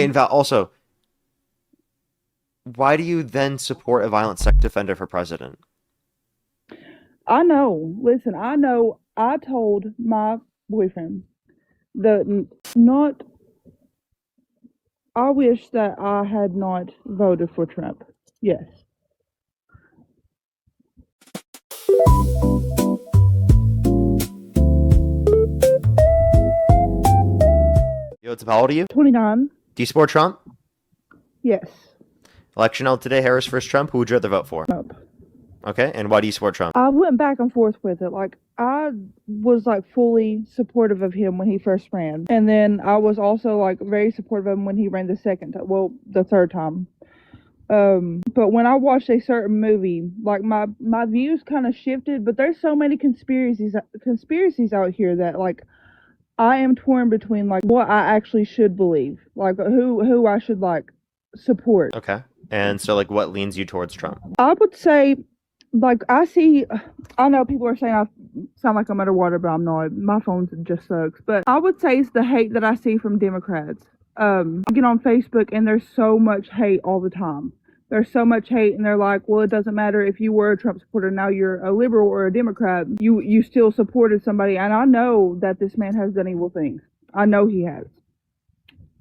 wait, and Val, also, why do you then support a violent sex offender for president? I know. Listen, I know. I told my boyfriend that not. I wish that I had not voted for Trump. Yes. Yo, it's how old are you? 29. Do you support Trump? Yes. Election held today, Harris versus Trump. Who would you rather vote for? Trump. Okay, and why do you support Trump? I went back and forth with it. Like, I was like fully supportive of him when he first ran. And then I was also like very supportive of him when he ran the second time. Well, the third time. But when I watched a certain movie, like my views kind of shifted. But there's so many conspiracies out here that like I am torn between like what I actually should believe, like who I should like support. Okay, and so like, what leans you towards Trump? I would say, like I know people are saying I sound like I'm underwater, but I'm not. My phone just sucks. But I would say it's the hate that I see from Democrats. I get on Facebook and there's so much hate all the time. There's so much hate, and they're like, well, it doesn't matter if you were a Trump supporter, now you're a liberal or a Democrat. You still supported somebody, and I know that this man has done evil things. I know he has.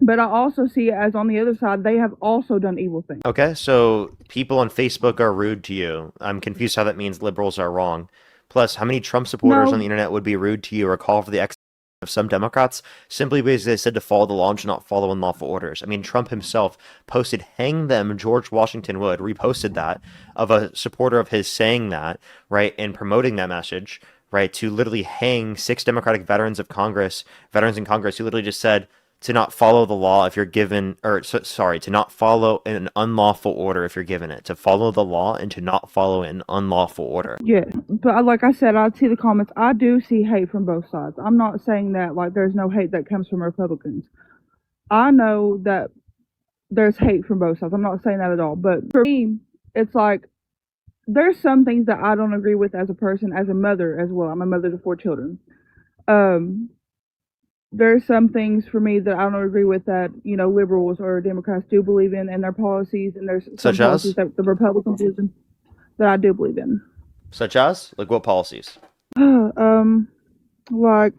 But I also see it as on the other side, they have also done evil things. Okay, so people on Facebook are rude to you. I'm confused how that means liberals are wrong. Plus, how many Trump supporters on the No, internet would be rude to you or call for the execution of some Democrats simply because they said to follow the law and to not follow unlawful orders? I mean, Trump himself posted, hang them, George Washington Wood, reposted that of a supporter of his saying that, right, and promoting that message, right, to literally hang 6 Democratic veterans in Congress who literally just said, to not follow the law if you're given, or sorry, to not follow an unlawful order if you're given it, to follow the law and to not follow an unlawful order. yeah, but like I said, I see the comments. I do see hate from both sides. I'm not saying that like there's no hate that comes from Republicans. I know that there's hate from both sides. I'm not saying that at all. But for me, it's like there's some things that I don't agree with as a person, as a mother as well. I'm a mother to 4 children. Um, there's some things for me that I don't agree with that, liberals or Democrats do believe in and their policies, and there's some Such policies as? that the Republicans believe in that I do believe in. Such as? Like what policies? um, like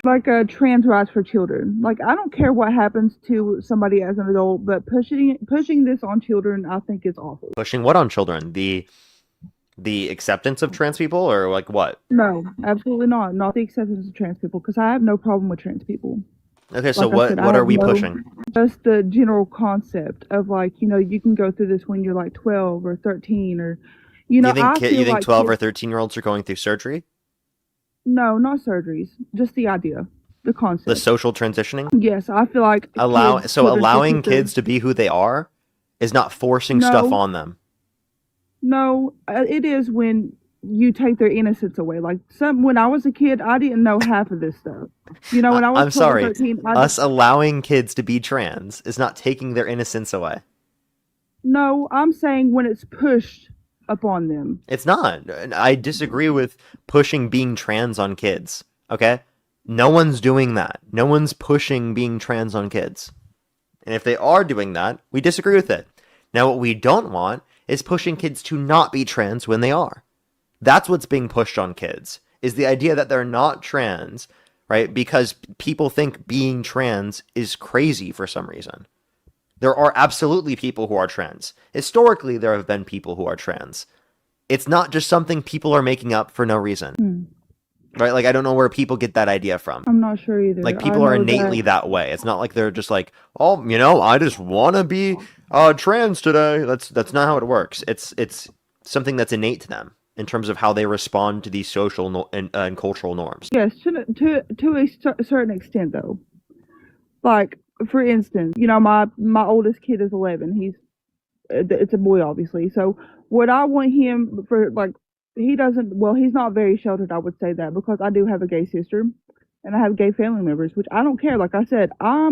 trans rights for children. Like I don't care what happens to somebody as an adult, but pushing this on children, I think is awful. Pushing what on children? The acceptance of trans people or like what? No, absolutely not. Not the acceptance of trans people, because I have no problem with trans people. Okay, so Like I what said, I what are have we no, pushing? just the general concept of like, you can go through this when you're like 12 or 13 or, I You feel think like 12 or kids, 13-year-olds are going through surgery? no, not surgeries, just the idea, the The concept. social transitioning? Yes, I feel like children should Allowing keep their, kids to be who they are is not forcing stuff no, on them. no, it is when you take their innocence away. Like when I was a kid, I didn't know half of this stuff. When I was I'm 12 or sorry. 13, Us allowing kids to be trans is not taking their innocence away. no, I'm saying when it's pushed upon them. It's not. I disagree with pushing being trans on kids. Okay? No one's doing that. No one's pushing being trans on kids. And if they are doing that, we disagree with it. Now, what we don't want is pushing kids to not be trans when they are. That's what's being pushed on kids, is the idea that they're not trans, right? Because people think being trans is crazy for some reason. There are absolutely people who are trans. Historically, there have been people who are trans. It's not just something people are making up for no reason, Hmm. right? Like, I don't know where people get that idea from. I'm not sure Like, either. I people are know that. innately that way. It's not like they're just like, oh, I just want to be trans today. That's not how it works. It's something that's innate to them in terms of how they respond to these social and cultural norms. Yes, to a certain extent though. Like for instance, my oldest kid is 11. It's a boy, obviously. So what I want him for, like, he doesn't. Well, he's not very sheltered. I would say that because I do have a gay sister, and I have gay family members, which I don't care. Like I said, I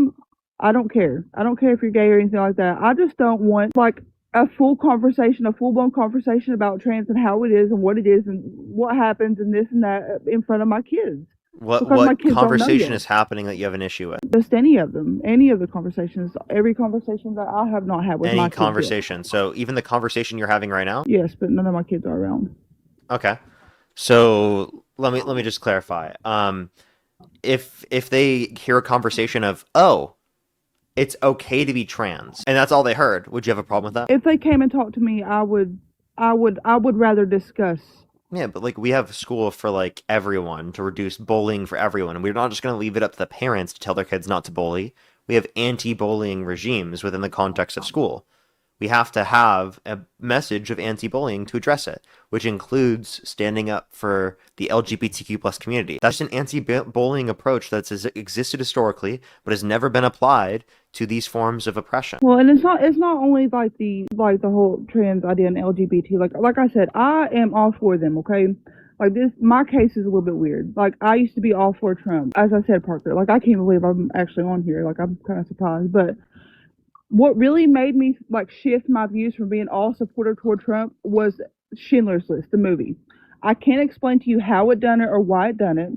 don't care. I don't care if you're gay or anything like that. I just don't want like a full blown conversation about trans and how it is and what it is and what happens and this and that in front of my kids. because my What kids don't know conversation yet. is happening that you have an issue with? Just any of them, any of the conversations, every conversation that I have not had with Any my kids yet. conversation. So even the conversation you're having right now? Yes, but none of my kids are around. Okay. So let me just clarify. If they hear a conversation of, oh, it's okay to be trans, and that's all they heard, would you have a problem with that? If they came and talked to me, I would rather discuss. Yeah, but like we have school for like everyone to reduce bullying for everyone, and we're not just going to leave it up to the parents to tell their kids not to bully. We have anti-bullying regimes within the context of school. We have to have a message of anti-bullying to address it, which includes standing up for the LGBTQ plus community. That's an anti-bullying approach that's existed historically, but has never been applied to these forms of oppression. Well, and it's not only like the whole trans idea and LGBT. Like I said, I am all for them. Okay, like this, my case is a little bit weird. Like I used to be all for Trump, as I said, Parker. Like I can't believe I'm actually on here. Like I'm kind of surprised, but what really made me like shift my views from being all supportive toward Trump was Schindler's List, the movie. I can't explain to you how it done it or why it done it,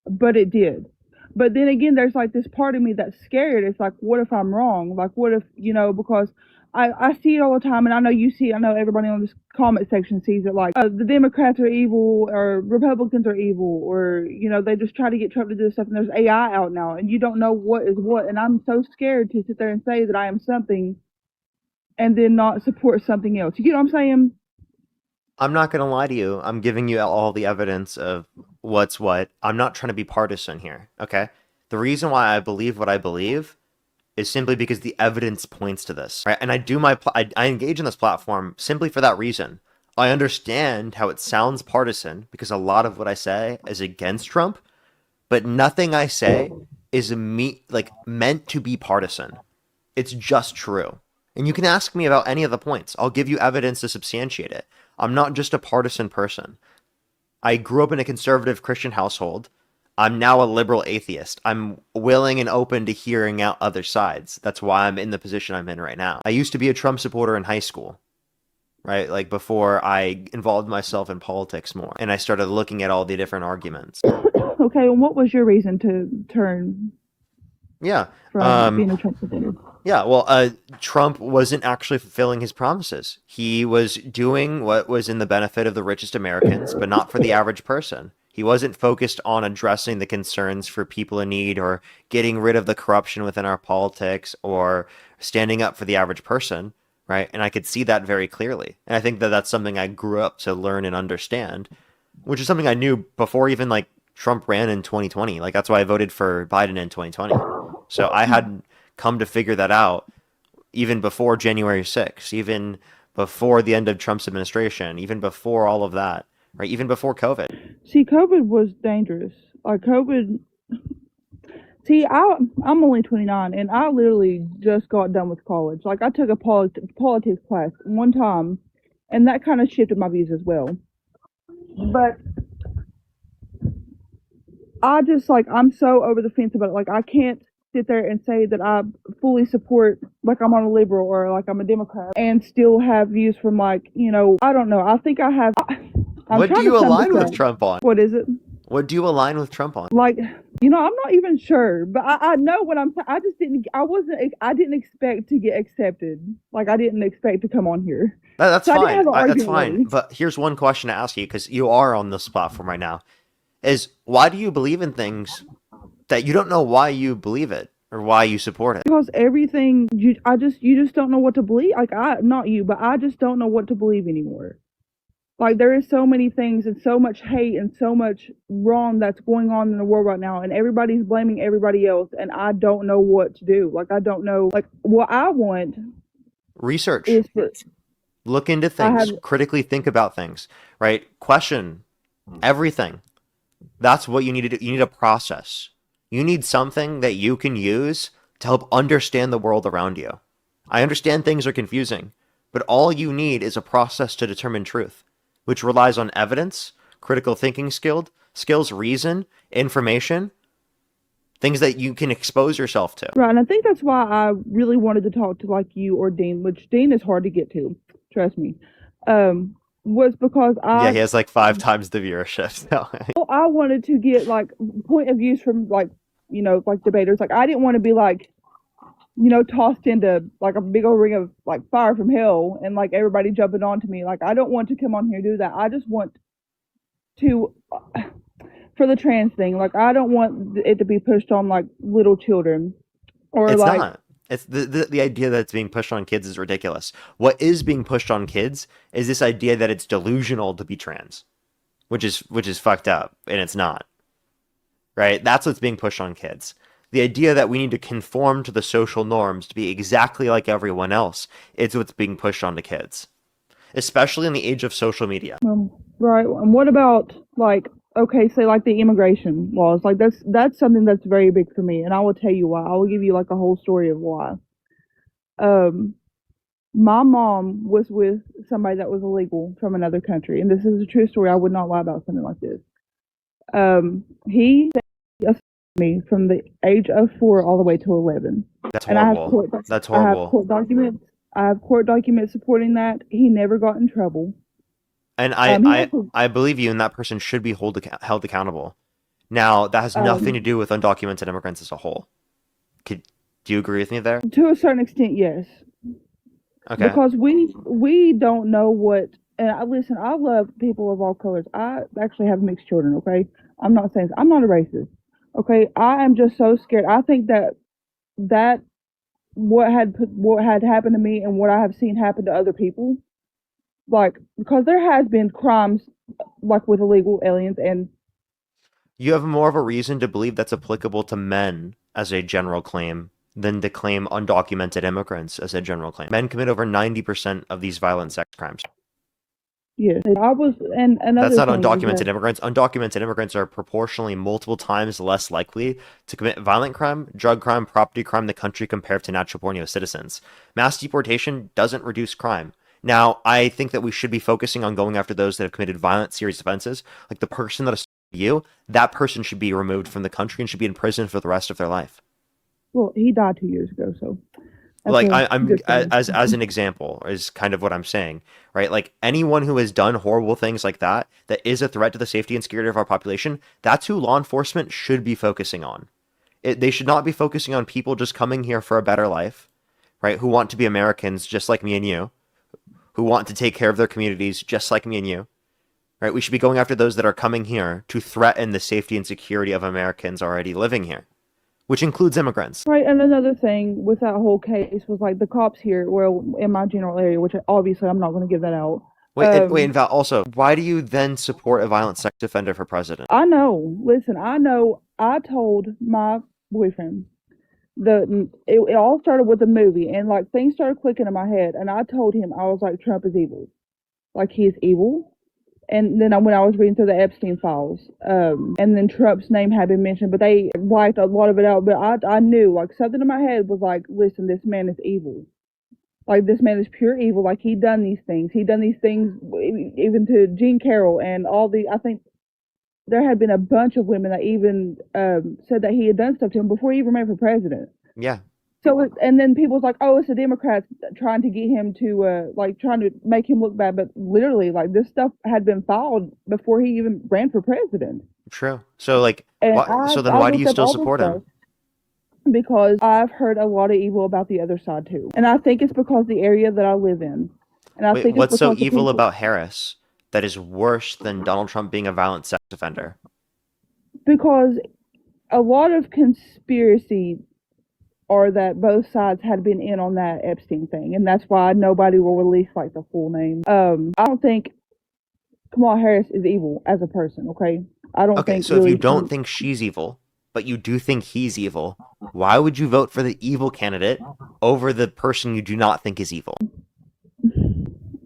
but it did. But then again, there's like this part of me that's scared. It's like, what if I'm wrong? Like, what if, because I see it all the time, and I know you see it. I know everybody on this comment section sees it. Like, the Democrats are evil, or Republicans are evil, or, they just try to get Trump to do this stuff, and there's AI out now, and you don't know what is what. And I'm so scared to sit there and say that I am something and then not support something else. You know what I'm saying? I'm not going to lie to you. I'm giving you all the evidence of what's what. I'm not trying to be partisan here, okay? The reason why I believe what I believe is simply because the evidence points to this, right? And I engage in this platform simply for that reason. I understand how it sounds partisan because a lot of what I say is against Trump, but nothing I say is meant to be partisan. It's just true. And you can ask me about any of the points. I'll give you evidence to substantiate it. I'm not just a partisan person. I grew up in a conservative Christian household. I'm now a liberal atheist. I'm willing and open to hearing out other sides. That's why I'm in the position I'm in right now. I used to be a Trump supporter in high school, right? Like before I involved myself in politics more and I started looking at all the different arguments. Okay, and what was your reason to turn Yeah. from being a Trump supporter? Yeah, well, Trump wasn't actually fulfilling his promises. He was doing what was in the benefit of the richest Americans, but not for the average person. He wasn't focused on addressing the concerns for people in need or getting rid of the corruption within our politics or standing up for the average person, right? And I could see that very clearly. And I think that that's something I grew up to learn and understand, which is something I knew before even like Trump ran in 2020. Like that's why I voted for Biden in 2020. So I had come to figure that out even before January 6th, even before the end of Trump's administration, even before all of that, right? Even before COVID. See, COVID was dangerous. Like COVID. See, I'm only 29, and I literally just got done with college. Like I took a politics class one time, and that kind of shifted my views as well. But I just I'm so over the fence about it. Like I can't sit there and say that I fully support, like I'm on a liberal or like I'm a Democrat, and still have views from I don't know. I think I have. What do you align with Trump on? What is it? What do you align with Trump on? Like, I'm not even sure, but I know what I'm saying. I just didn't. I didn't expect to get accepted. Like I didn't expect to come on here. That's So fine. That's fine. Really. But here's one question to ask you because you are on this platform right now: is why do you believe in things that you don't know why you believe it or why you support it? Because everything you just don't know what to believe. Like not you, but I just don't know what to believe anymore. Like there is so many things and so much hate and so much wrong that's going on in the world right now, and everybody's blaming everybody else, and I don't know what to do. Like I don't know. Like what I want. Research. Is for, Look into things. Critically think about things. Right? Question everything. That's what you need to do. You need a process. You need something that you can use to help understand the world around you. I understand things are confusing, but all you need is a process to determine truth, which relies on evidence, critical thinking skills, reason, information, things that you can expose yourself to. Right, and I think that's why I really wanted to talk to like you or Dean, which Dean is hard to get to, trust me. was because Yeah, he has like 5 times the viewership. So. I wanted to get like point of views from like, you know, like debaters. Like I didn't want to be like, you know, tossed into like a big old ring of like fire from hell and like everybody jumping onto me. Like I don't want to come on here and do that. I just want to for the trans thing. Like I don't want it to be pushed on like little children or It's like not. It's the idea that it's being pushed on kids is ridiculous. What is being pushed on kids is this idea that it's delusional to be trans, which is fucked up, and it's not. Right? That's what's being pushed on kids. The idea that we need to conform to the social norms to be exactly like everyone else is what's being pushed onto kids, especially in the age of social media. Right. And what about like okay, say like the immigration laws? Like that's something that's very big for me, and I will tell you why. I will give you like a whole story of why. Um, my mom was with somebody that was illegal from another country, and this is a true story. I would not lie about something like this. He assaulted me from the age of 4 all the way to 11. That's And I have horrible. court, That's I have horrible. court documents. I have court documents supporting that. He never got in trouble. And He also, I believe you, and that person should be held accountable. Now, that has nothing to do with undocumented immigrants as a whole. Do you agree with me there? to a certain extent, yes, Okay. because we don't know what. And listen, I love people of all colors. I actually have mixed children. Okay, I'm not saying I'm not a racist. Okay, I am just so scared. I think that what had happened to me and what I have seen happen to other people, like because there has been crimes like with illegal aliens and You have more of a reason to believe that's applicable to men as a general claim than to claim undocumented immigrants as a general claim. Men commit over 90% of these violent sex crimes. yes, I was and another That's not thing is undocumented that, immigrants. Undocumented immigrants are proportionally multiple times less likely to commit violent crime, drug crime, property crime in the country compared to natural born U.S. citizens. Mass deportation doesn't reduce crime. Now, I think that we should be focusing on going after those that have committed violent, serious offenses, like the person that assaulted you. That person should be removed from the country and should be in prison for the rest of their life. well, he died 2 years ago, so that's Like a I'm good thing. as an example is kind of what I'm saying, right? Like anyone who has done horrible things like that is a threat to the safety and security of our population, that's who law enforcement should be focusing on. They should not be focusing on people just coming here for a better life, right? Who want to be Americans just like me and you, who want to take care of their communities just like me and you, right? We should be going after those that are coming here to threaten the safety and security of Americans already living here, which includes immigrants. Right, and another thing with that whole case was like the cops here, well, in my general area, which obviously I'm not going to give that out. Wait, and Val, also, why do you then support a violent sex offender for president? I know. Listen, I know. I told my boyfriend it all started with a movie, and like things started clicking in my head, and I told him I was like Trump is evil, like he is evil. And then when I was reading through the Epstein files, and then Trump's name had been mentioned, but they wiped a lot of it out. But I knew, like something in my head was like, listen, this man is evil. Like this man is pure evil. Like he done these things. He done these things even to Jean Carroll and all the. I think there had been a bunch of women that even said that he had done stuff to him before he even ran for president. Yeah. So and then people was like, oh, it's the Democrats trying to get him to like trying to make him look bad, but literally like this stuff had been filed before he even ran for president. True. So like, And so then why do you still support him? Because I've heard a lot of evil about the other side too, and I think it's because the area that I live in, and I think it's What's so because the evil people, about Harris that is worse than Donald Trump being a violent sex offender? because a lot of conspiracy or that both sides had been in on that Epstein thing, and that's why nobody will release like the full name. I don't think Kamala Harris is evil as a person. Okay, I don't Okay, think. so if you don't think she's evil, but you do think he's evil, why would you vote for the evil candidate over the person you do not think is evil?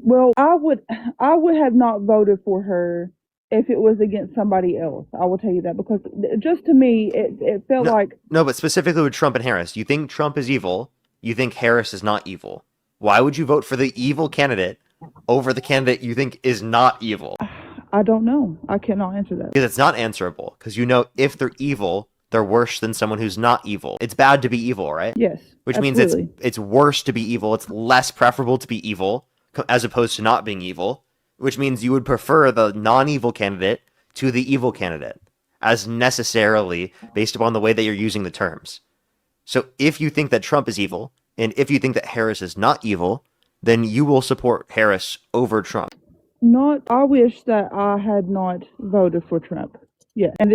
Well, I would have not voted for her if it was against somebody else. I will tell you that because just to me, it felt like No, but specifically with Trump and Harris, you think Trump is evil, you think Harris is not evil. Why would you vote for the evil candidate over the candidate you think is not evil? I don't know. I cannot answer that. Because it's not answerable. Because you know if they're evil, they're worse than someone who's not evil. It's bad to be evil, right? Yes. Which absolutely. means it's worse to be evil. It's less preferable to be evil as opposed to not being evil. which means you would prefer the non-evil candidate to the evil candidate, as necessarily based upon the way that you're using the terms. So if you think that Trump is evil, and if you think that Harris is not evil, then you will support Harris over Trump. Not. I wish that I had not voted for Trump. Yeah, and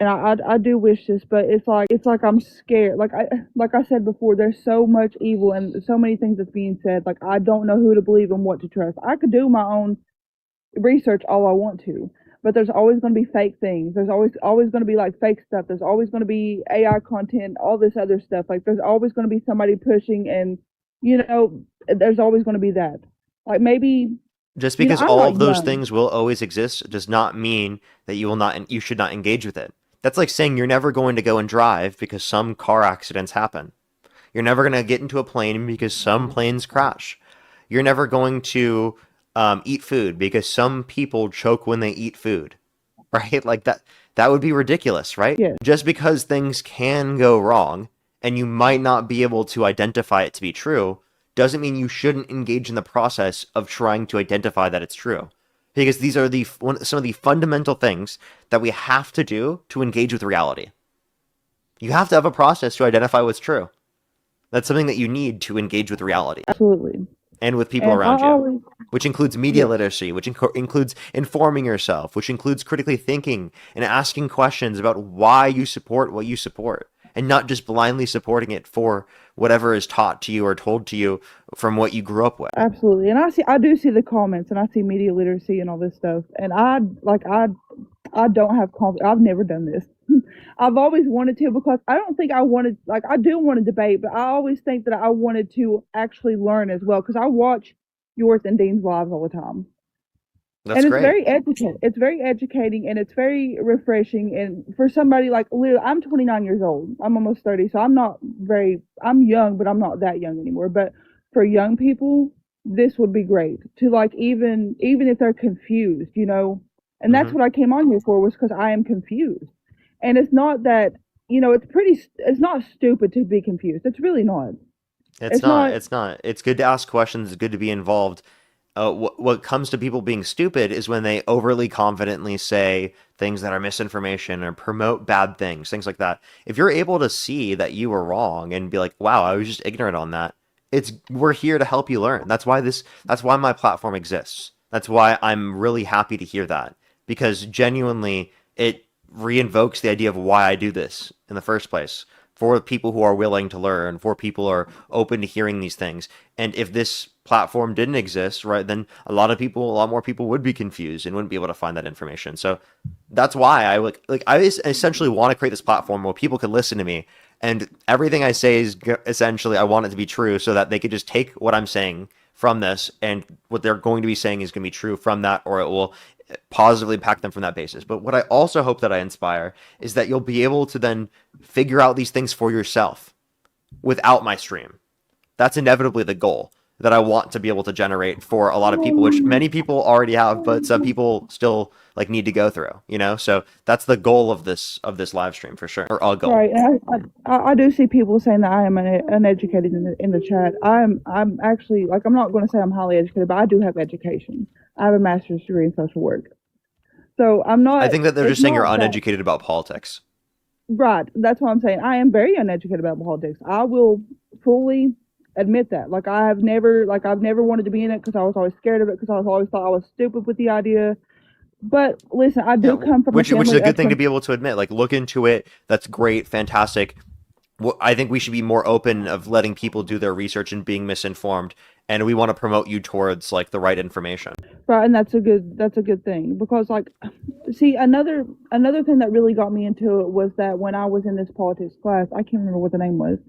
I do wish this, but it's like I'm scared. Like I said before, there's so much evil and so many things that's being said. Like I don't know who to believe and what to trust. I could do my own research all I want to, but there's always going to be fake things. There's always going to be like fake stuff. There's always going to be AI content, all this other stuff. Like there's always going to be somebody pushing, and there's always going to be that. Like maybe Just because I'm all not of those young. things will always exist does not mean that you should not engage with it. That's like saying you're never going to go and drive because some car accidents happen. You're never going to get into a plane because some planes crash. You're never going to eat food because some people choke when they eat food, right? Like that would be ridiculous, right? Yes, Just because things can go wrong and you might not be able to identify it to be true doesn't mean you shouldn't engage in the process of trying to identify that it's true. Because these are some of the fundamental things that we have to do to engage with reality. You have to have a process to identify what's true. That's something that you need to engage with reality absolutely. and with people And I around you, always which includes media yes, literacy, which includes informing yourself, which includes critically thinking and asking questions about why you support what you support, and not just blindly supporting it for whatever is taught to you or told to you from what you grew up with. absolutely. And I do see the comments, and I see media literacy and all this stuff. And I don't have confidence. I've never done this. I've always wanted to, because I don't think I wanted, like, I do want to debate, but I always think that I wanted to actually learn as well, because I watch yours and Dean's lives all the time. That's And it's great. very educating. It's very educating, and it's very refreshing. And for somebody like, literally, I'm 29 years old. I'm almost 30, so I'm young, but I'm not that young anymore. But for young people, this would be great to, like, even if they're confused, And that's Hmm. what I came on here for, was because I am confused. And it's not that, it's not stupid to be confused. It's really not. It's It's not. not. It's not. It's good to ask questions. It's good to be involved. What comes to people being stupid is when they overly confidently say things that are misinformation or promote bad things, things like that. If you're able to see that you were wrong and be like, "Wow, I was just ignorant on that," we're here to help you learn. That's why my platform exists. That's why I'm really happy to hear that, because genuinely it reinvokes the idea of why I do this in the first place. For people who are willing to learn, for people who are open to hearing these things. And if this platform didn't exist, right, then a lot more people would be confused and wouldn't be able to find that information. So that's why I essentially want to create this platform where people can listen to me, and everything I say is essentially I want it to be true, so that they could just take what I'm saying from this, and what they're going to be saying is going to be true from that, or it will positively impact them from that basis. But what I also hope that I inspire is that you'll be able to then figure out these things for yourself without my stream. That's inevitably the goal that I want to be able to generate for a lot of people, which many people already have, but some people still like need to go through, you know? So that's the goal of this live stream for sure. Or a goal. Right, and I do see people saying that I am uneducated in the chat. I'm actually, like, I'm not going to say I'm highly educated, but I do have education. I have a master's degree in social work. So I'm I not. think that they're It's just saying you're not that. uneducated about politics. Right. That's what I'm saying. I am very uneducated about politics. I will fully admit that. I've never wanted to be in it, because I was always scared of it, because I was always thought I was stupid with the idea. But listen, I Yeah, do come from a which is family a good of thing to be able to admit. Like, look into it. That's great, fantastic. I think we should be more open of letting people do their research and being misinformed, and we want to promote you towards like the right information. right, and that's a good thing, because, like, see, another thing that really got me into it was that when I was in this politics class, I can't remember what the name was,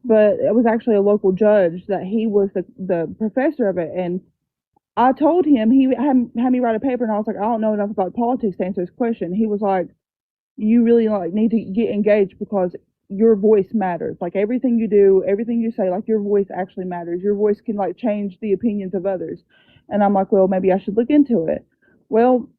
but it was actually a local judge that he was the professor of it. And I told him, he had me write a paper, and I was like, I don't know enough about politics to answer this question. He was like, you really, like, need to get engaged, because your voice matters. Like, everything you do, everything you say, like, your voice actually matters. Your voice can, like, change the opinions of others. And I'm like, well, maybe I should look into it. Well,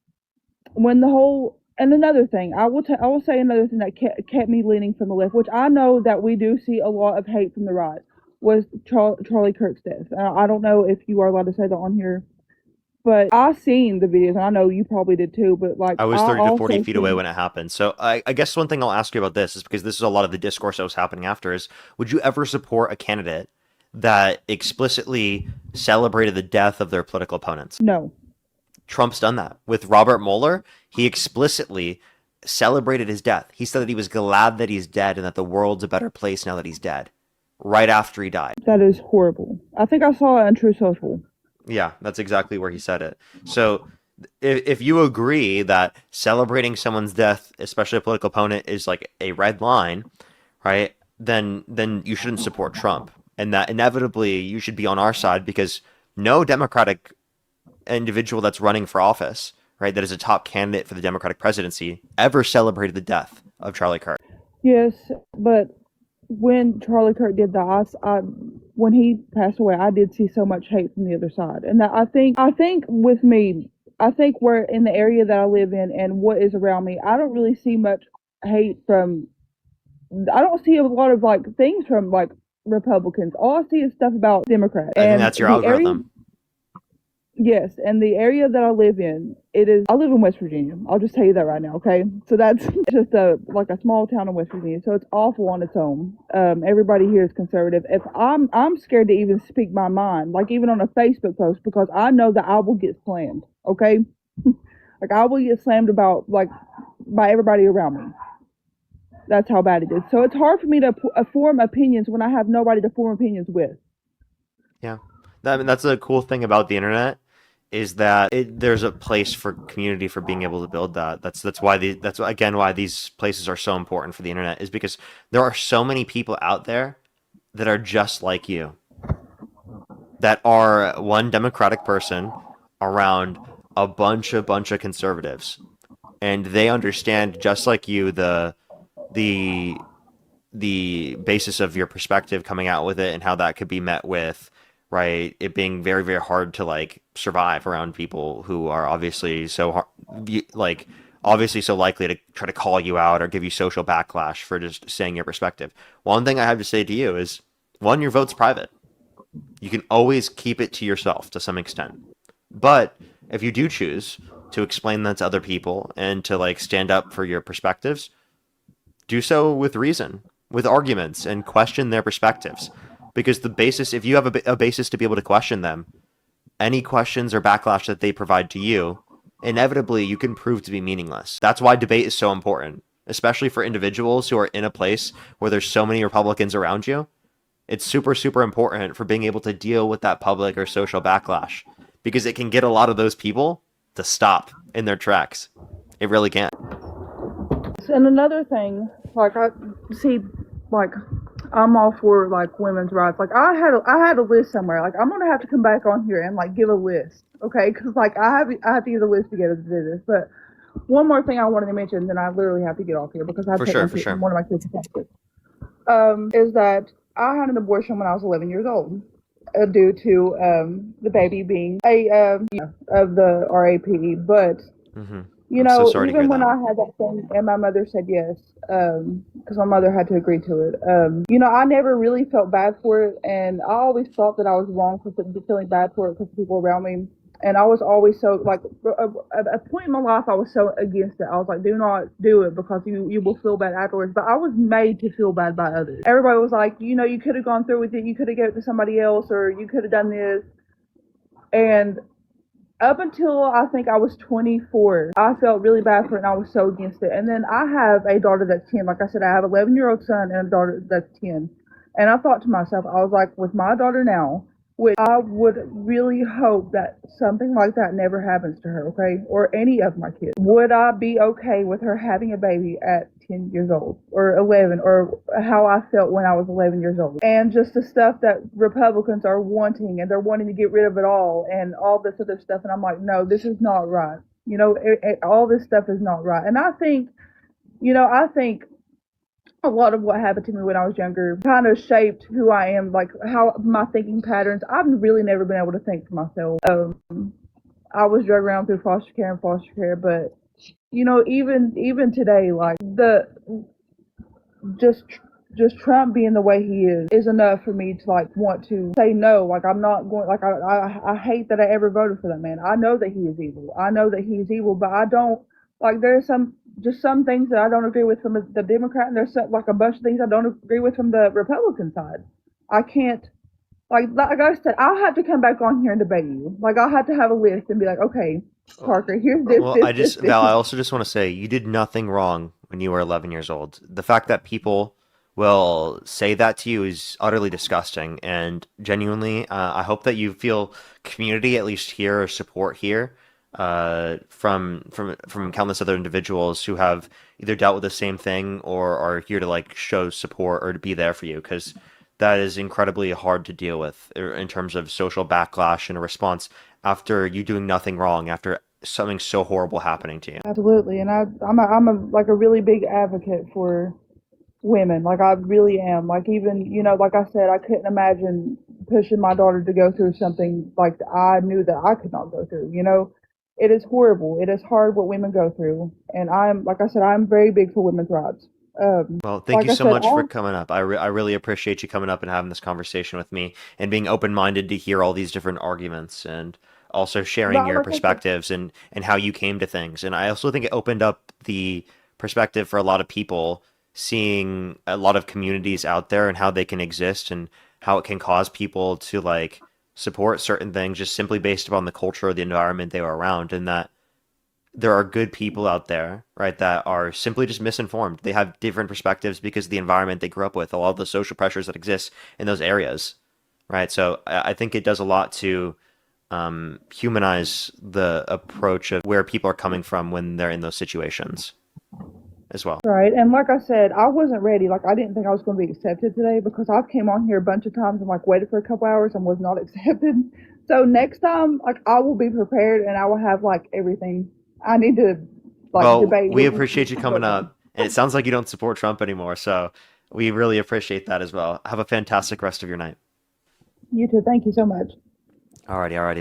when the whole and another thing, I will say another thing that kept me leaning from the left, which I know that we do see a lot of hate from the right, was Charlie Kirk's death. I don't know if you are allowed to say that on here. But I seen the videos, and I know you probably did too. But like, I was I 30 to 40 also feet away seen. when it happened. So I guess one thing I'll ask you about this is because this is a lot of the discourse that was happening after is would you ever support a candidate that explicitly celebrated the death of their political opponents? No. Trump's done that. With Robert Mueller, he explicitly celebrated his death. He said that he was glad that he's dead and that the world's a better place now that he's dead, right after he died. That is horrible. I think I saw it on True Social. Yeah, that's exactly where he said it. So if you agree that celebrating someone's death, especially a political opponent, is like a red line, right? Then you shouldn't support Trump. And that inevitably you should be on our side because no Democratic individual that's running for office, right, that is a top candidate for the Democratic presidency, ever celebrated the death of Charlie Kirk. Yes, but when Charlie Kirk did that, when he passed away, I did see so much hate from the other side, and that I think with me, I think we're in the area that I live in and what is around me. I don't really see much hate from. I don't see a lot of like things from like Republicans. All I see is stuff about Democrats. I think And that's your the area, algorithm. yes, and the area that I live in, I live in West Virginia. I'll just tell you that right now, okay? So that's just like a small town in West Virginia. So it's awful on its own. Everybody here is conservative. If I'm scared to even speak my mind, like even on a Facebook post, because I know that I will get slammed, okay? Like I will get slammed about like by everybody around me. That's how bad it is. So it's hard for me to form opinions when I have nobody to form opinions with. Yeah. I mean, that's a cool thing about the internet is that there's a place for community for being able to build that. That's why that's again why these places are so important for the internet is because there are so many people out there that are just like you, that are one Democratic person around a bunch of conservatives, and they understand just like you the the basis of your perspective coming out with it and how that could be met with right it being very very hard to like survive around people who are obviously so like obviously so likely to try to call you out or give you social backlash for just saying your perspective. One thing I have to say to you is one, your vote's private. You can always keep it to yourself to some extent, but if you do choose to explain that to other people and to like stand up for your perspectives, do so with reason, with arguments, and question their perspectives. Because the basis, if you have a basis to be able to question them, any questions or backlash that they provide to you, inevitably you can prove to be meaningless. That's why debate is so important, especially for individuals who are in a place where there's so many Republicans around you. It's super, super important for being able to deal with that public or social backlash because it can get a lot of those people to stop in their tracks. It really can. And another thing, like I see, like I'm all for like women's rights. Like I had a list somewhere. Like I'm gonna have to come back on here and like give a list, okay? Because like I have to get a list together to do this. But one more thing I wanted to mention, then I literally have to get off here because I have For to sure, take for sure. one of my kids to practice. Is that I had an abortion when I was 11 years old. Due to the baby being of the RAP, but Mm-hmm. you I'm so know, sorry to hear even when that. I had that thing and my mother said yes, because my mother had to agree to it, you know, I never really felt bad for it. And I always thought that I was wrong for feeling bad for it because people around me. And I was always so, like, at a point in my life, I was so against it. I was like, do not do it because you will feel bad afterwards. But I was made to feel bad by others. Everybody was like, you know, you could have gone through with it. You could have given it to somebody else or you could have done this. And up until I think I was 24, I felt really bad for it and I was so against it. And then I have a daughter that's 10. Like I said, I have an 11-year-old son and a daughter that's 10. And I thought to myself, I was like, with my daughter now, which I would really hope that something like that never happens to her, okay? Or any of my kids. Would I be okay with her having a baby at 10 years old or 11 or how I felt when I was 11 years old? And just the stuff that Republicans are wanting and they're wanting to get rid of it all and all this other stuff. And I'm like, no, this is not right. You know, all this stuff is not right. And I think, you know, a lot of what happened to me when I was younger kind of shaped who I am, like how my thinking patterns. I've really never been able to think for myself. I was drugged around through foster care, but you know, even today, like the just just Trump being the way he is enough for me to like want to say no. Like I'm not going. Like I hate that I ever voted for that man. I know that he is evil. I know that he's evil, but I don't like. There's some things that I don't agree with from the Democrat, and there's like a bunch of things I don't agree with from the Republican side. I can't. Like I said, I'll have to come back on here and debate you. Like I'll have to have a list and be like, okay, Parker, here's this, Well, this, this, this. Val, I also just want to say you did nothing wrong when you were 11 years old. The fact that people will say that to you is utterly disgusting. And genuinely, I hope that you feel community, at least here, or support here, from countless other individuals who have either dealt with the same thing or are here to like show support or to be there for you, because that is incredibly hard to deal with in terms of social backlash and a response after you doing nothing wrong, after something so horrible happening to you. Absolutely, and I'm a like a really big advocate for women. Like I really am. Like even like I said, I couldn't imagine pushing my daughter to go through something like I knew that I could not go through. It is horrible. It is hard what women go through, and I'm like I said, I'm very big for women's rights. Well, thank Like you I so said, much for coming up. I really appreciate you coming up and having this conversation with me and being open-minded to hear all these different arguments and also sharing your like I said, perspectives and how you came to things. And I also think it opened up the perspective for a lot of people seeing a lot of communities out there and how they can exist and how it can cause people to like support certain things just simply based upon the culture or the environment they were around, and that there are good people out there, right, that are simply just misinformed. They have different perspectives because of the environment they grew up with, a lot of the social pressures that exist in those areas, right? So I think it does a lot to humanize the approach of where people are coming from when they're in those situations as well. right. And like I said, I wasn't ready. Like I didn't think I was going to be accepted today because I've came on here a bunch of times and like waited for a couple hours and was not accepted. So next time, like I will be prepared and I will have like everything I need to like Well, debate we with appreciate you coming you. up, and it sounds like you don't support Trump anymore, so we really appreciate that as well. Have a fantastic rest of your night. You too. Thank you so much. Alrighty, alrighty.